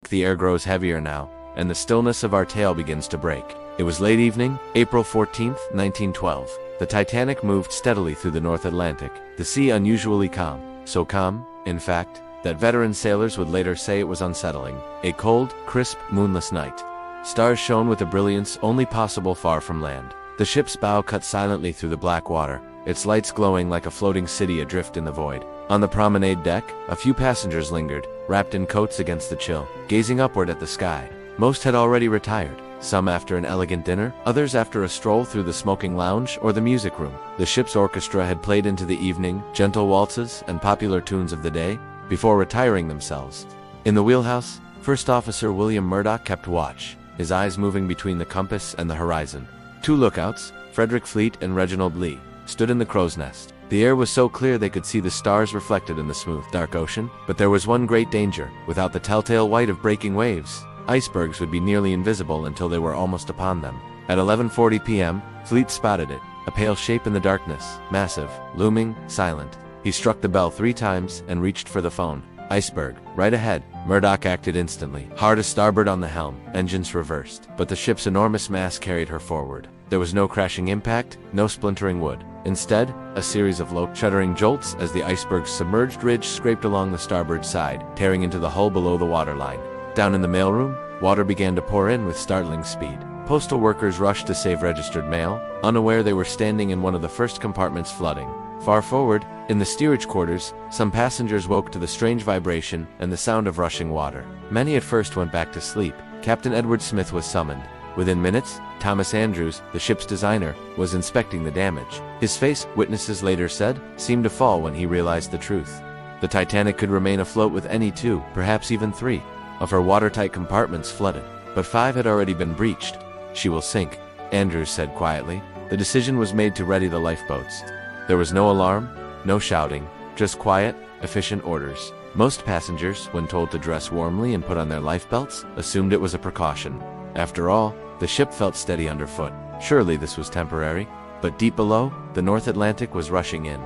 the air grows heavier now, and the stillness of our tale begins to break. It was late evening, April 14th, 1912. The Titanic moved steadily through the North Atlantic, the sea unusually calm. So calm, in fact, that veteran sailors would later say it was unsettling. A cold, crisp, moonless night. Stars shone with a brilliance only possible far from land. The ship's bow cut silently through the black water, its lights glowing like a floating city adrift in the void. On the promenade deck, a few passengers lingered, wrapped in coats against the chill, gazing upward at the sky. Most had already retired, some after an elegant dinner, others after a stroll through the smoking lounge or the music room. The ship's orchestra had played into the evening, gentle waltzes and popular tunes of the day, before retiring themselves. In the wheelhouse, First Officer William Murdoch kept watch, his eyes moving between the compass and the horizon. Two lookouts, Frederick Fleet and Reginald Lee, stood in the crow's nest. The air was so clear they could see the stars reflected in the smooth, dark ocean. But there was one great danger. Without the telltale white of breaking waves, icebergs would be nearly invisible until they were almost upon them. At 11:40 p.m., Fleet spotted it, a pale shape in the darkness, massive, looming, silent. He struck the bell 3 times and reached for the phone. Iceberg, right ahead. Murdoch acted instantly. Hard a starboard on the helm, engines reversed. But the ship's enormous mass carried her forward. There was no crashing impact, no splintering wood. Instead, a series of low, shuddering jolts as the iceberg's submerged ridge scraped along the starboard side, tearing into the hull below the waterline. Down in the mailroom, water began to pour in with startling speed. Postal workers rushed to save registered mail, unaware they were standing in one of the first compartments flooding. Far forward, in the steerage quarters, some passengers woke to the strange vibration and the sound of rushing water. Many at first went back to sleep. Captain Edward Smith was summoned. Within minutes, Thomas Andrews, the ship's designer, was inspecting the damage. His face, witnesses later said, seemed to fall when he realized the truth. The Titanic could remain afloat with any 2, perhaps even 3, of her watertight compartments flooded. But 5 had already been breached. She will sink, Andrews said quietly. The decision was made to ready the lifeboats. There was no alarm, no shouting, just quiet, efficient orders. Most passengers, when told to dress warmly and put on their lifebelts, assumed it was a precaution. After all, the ship felt steady underfoot. Surely this was temporary. But deep below, the North Atlantic was rushing in.